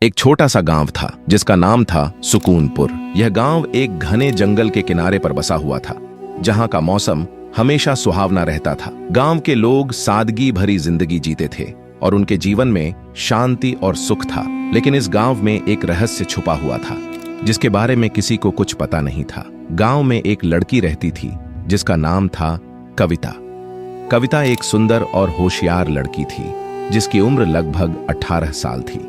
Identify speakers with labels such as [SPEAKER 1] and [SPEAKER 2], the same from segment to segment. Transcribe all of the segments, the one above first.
[SPEAKER 1] एक छोटा सा गांव था जिसका नाम था सुकूनपुर। यह गांव एक घने जंगल के किनारे पर बसा हुआ था, जहां का मौसम हमेशा सुहावना रहता था। गांव के लोग सादगी भरी जिंदगी जीते थे और उनके जीवन में शांति और सुख था। लेकिन इस गांव में एक रहस्य छुपा हुआ था, जिसके बारे में किसी को कुछ पता नहीं था। गांव में एक लड़की रहती थी जिसका नाम था कविता। कविता एक सुंदर और होशियार लड़की थी, जिसकी उम्र लगभग 18 साल थी।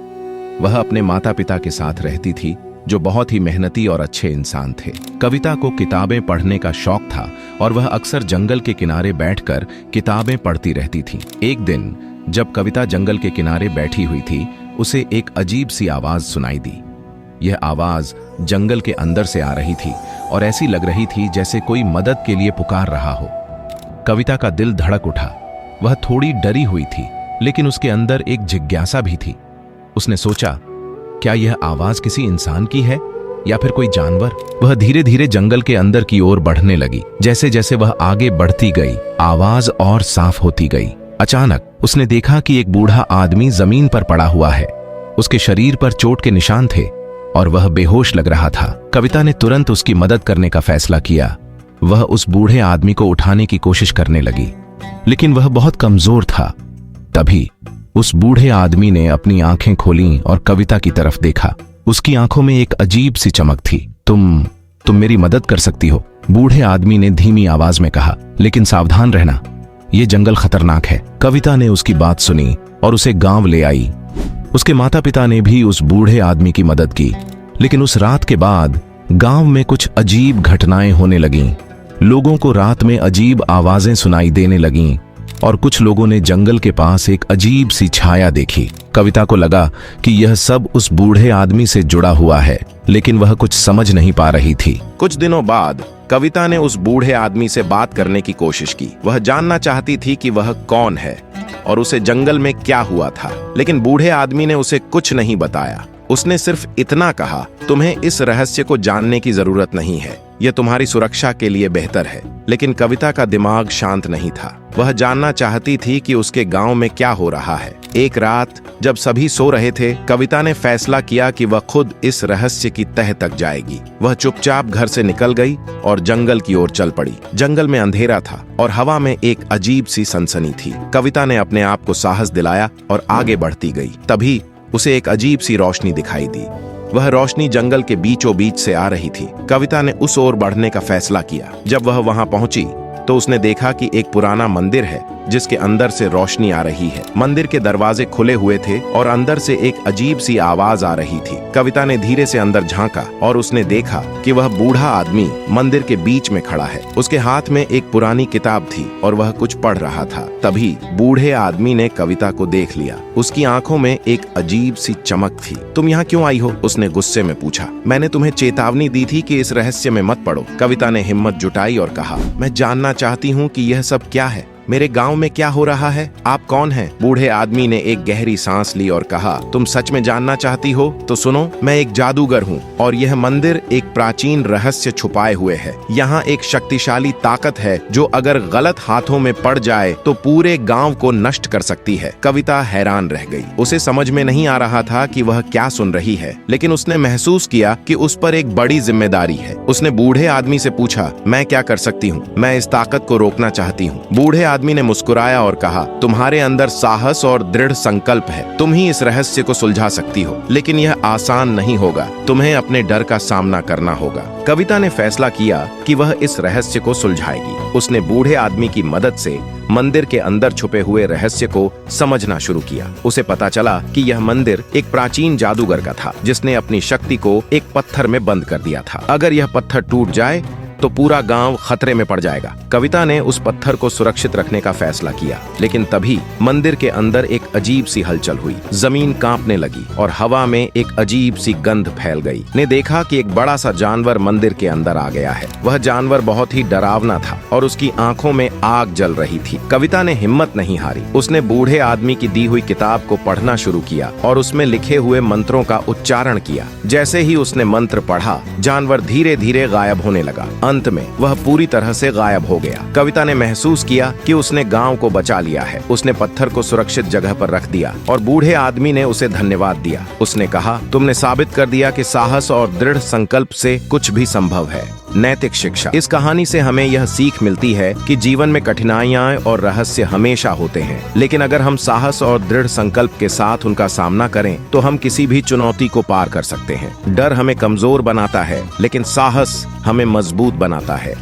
[SPEAKER 1] वह अपने माता पिता के साथ रहती थी, जो बहुत ही मेहनती और अच्छे इंसान थे। कविता को किताबें पढ़ने का शौक था और वह अक्सर जंगल के किनारे बैठकर किताबें पढ़ती रहती थी। एक दिन जब कविता जंगल के किनारे बैठी हुई थी, उसे एक अजीब सी आवाज सुनाई दी। यह आवाज जंगल के अंदर से आ रही थी और ऐसी लग रही थी जैसे कोई मदद के लिए पुकार रहा हो। कविता का दिल धड़क उठा। वह थोड़ी डरी हुई थी, लेकिन उसके अंदर एक जिज्ञासा भी थी। उसने सोचा, क्या यह आवाज किसी इंसान की है या फिर कोई जानवर? वह धीरे धीरे जंगल के अंदर की ओर बढ़ने लगी। जैसे जैसे वह आगे बढ़ती गई, आवाज और साफ होती गई। अचानक उसने देखा कि एक बूढ़ा आदमी जमीन पर पड़ा हुआ है। उसके शरीर पर चोट के निशान थे और वह बेहोश लग रहा था। कविता ने तुरंत उसकी मदद करने का फैसला किया। वह उस बूढ़े आदमी को उठाने की कोशिश करने लगी, लेकिन वह बहुत कमजोर था। तभी उस बूढ़े आदमी ने अपनी आंखें खोलीं और कविता की तरफ देखा। उसकी आंखों में एक अजीब सी चमक थी। तुम मेरी मदद कर सकती हो, बूढ़े आदमी ने धीमी आवाज में कहा, लेकिन सावधान रहना, यह जंगल खतरनाक है। कविता ने उसकी बात सुनी और उसे गांव ले आई। उसके माता पिता ने भी उस बूढ़े आदमी की मदद की। लेकिन उस रात के बाद गांव में कुछ अजीब घटनाएं होने लगीं। लोगों को रात में अजीब आवाजें सुनाई देने लगीं और कुछ लोगों ने जंगल के पास एक अजीब सी छाया देखी। कविता को लगा कि यह सब उस बूढ़े आदमी से जुड़ा हुआ है, लेकिन वह कुछ समझ नहीं पा रही थी। कुछ दिनों बाद कविता ने उस बूढ़े आदमी से बात करने की कोशिश की। वह जानना चाहती थी कि वह कौन है और उसे जंगल में क्या हुआ था। लेकिन बूढ़े आदमी ने उसे कुछ नहीं बताया। उसने सिर्फ इतना कहा, तुम्हें इस रहस्य को जानने की जरूरत नहीं है, यह तुम्हारी सुरक्षा के लिए बेहतर है। लेकिन कविता का दिमाग शांत नहीं था। वह जानना चाहती थी कि उसके गांव में क्या हो रहा है। एक रात जब सभी सो रहे थे, कविता ने फैसला किया कि वह खुद इस रहस्य की तह तक जाएगी। वह चुपचाप घर से निकल गई और जंगल की ओर चल पड़ी। जंगल में अंधेरा था और हवा में एक अजीब सी सनसनी थी। कविता ने अपने आप को साहस दिलाया और आगे बढ़ती गई। तभी उसे एक अजीब सी रोशनी दिखाई दी। वह रोशनी जंगल के बीचों बीच से आ रही थी। कविता ने उस ओर बढ़ने का फैसला किया। जब वह वहां पहुंची तो उसने देखा कि एक पुराना मंदिर है, जिसके अंदर से रोशनी आ रही है। मंदिर के दरवाजे खुले हुए थे और अंदर से एक अजीब सी आवाज आ रही थी। कविता ने धीरे से अंदर झांका और उसने देखा कि वह बूढ़ा आदमी मंदिर के बीच में खड़ा है। उसके हाथ में एक पुरानी किताब थी और वह कुछ पढ़ रहा था। तभी बूढ़े आदमी ने कविता को देख लिया। उसकी आंखों में एक अजीब सी चमक थी। तुम यहाँ क्यों आई हो? उसने गुस्से में पूछा। मैंने तुम्हें चेतावनी दी थी कि इस रहस्य में मत पड़ो। कविता ने हिम्मत जुटाई और कहा, मैं जानना चाहती हूँ कि यह सब क्या है, मेरे गांव में क्या हो रहा है, आप कौन हैं? बूढ़े आदमी ने एक गहरी सांस ली और कहा, तुम सच में जानना चाहती हो तो सुनो, मैं एक जादूगर हूँ और यह मंदिर एक प्राचीन रहस्य छुपाए हुए है। यहाँ एक शक्तिशाली ताकत है जो अगर गलत हाथों में पड़ जाए तो पूरे गांव को नष्ट कर सकती है। कविता हैरान रह गई। उसे समझ में नहीं आ रहा था कि वह क्या सुन रही है, लेकिन उसने महसूस किया कि उस पर एक बड़ी जिम्मेदारी है। उसने बूढ़े आदमी से पूछा, मैं क्या कर सकती हूँ? मैं इस ताकत को रोकना चाहती हूँ। बूढ़े आदमी ने मुस्कुराया और कहा, तुम्हारे अंदर साहस और दृढ़ संकल्प है। तुम ही इस रहस्य को सुलझा सकती हो, लेकिन यह आसान नहीं होगा। तुम्हें अपने डर का सामना करना होगा। कविता ने फैसला किया कि वह इस रहस्य को सुलझाएगी। उसने बूढ़े आदमी की मदद से मंदिर के अंदर छुपे हुए रहस्य को समझना शुरू किया। उसे पता चला कि यह मंदिर एक प्राचीन जादूगर का था, जिसने अपनी शक्ति को एक पत्थर में बंद कर दिया था। अगर यह पत्थर टूट जाए तो पूरा गांव खतरे में पड़ जाएगा। कविता ने उस पत्थर को सुरक्षित रखने का फैसला किया, लेकिन तभी मंदिर के अंदर एक अजीब सी हलचल हुई। जमीन कांपने लगी और हवा में एक अजीब सी गंध फैल गई। ने देखा कि एक बड़ा सा जानवर मंदिर के अंदर आ गया है। वह जानवर बहुत ही डरावना था और उसकी आंखों में आग जल रही थी। कविता ने हिम्मत नहीं हारी। उसने बूढ़े आदमी की दी हुई किताब को पढ़ना शुरू किया और उसमें लिखे हुए मंत्रों का उच्चारण किया। जैसे ही उसने मंत्र पढ़ा, जानवर धीरे धीरे गायब होने लगा। अंत में वह पूरी तरह से गायब हो गया। कविता ने महसूस किया कि उसने गांव को बचा लिया है। उसने पत्थर को सुरक्षित जगह पर रख दिया और बूढ़े आदमी ने उसे धन्यवाद दिया। उसने कहा, तुमने साबित कर दिया कि साहस और दृढ़ संकल्प से कुछ भी संभव है। नैतिक शिक्षा। इस कहानी से हमें यह सीख मिलती है कि जीवन में कठिनाइयां और रहस्य हमेशा होते हैं, लेकिन अगर हम साहस और दृढ़ संकल्प के साथ उनका सामना करें तो हम किसी भी चुनौती को पार कर सकते हैं। डर हमें कमजोर बनाता है, लेकिन साहस हमें मजबूत बनाता है।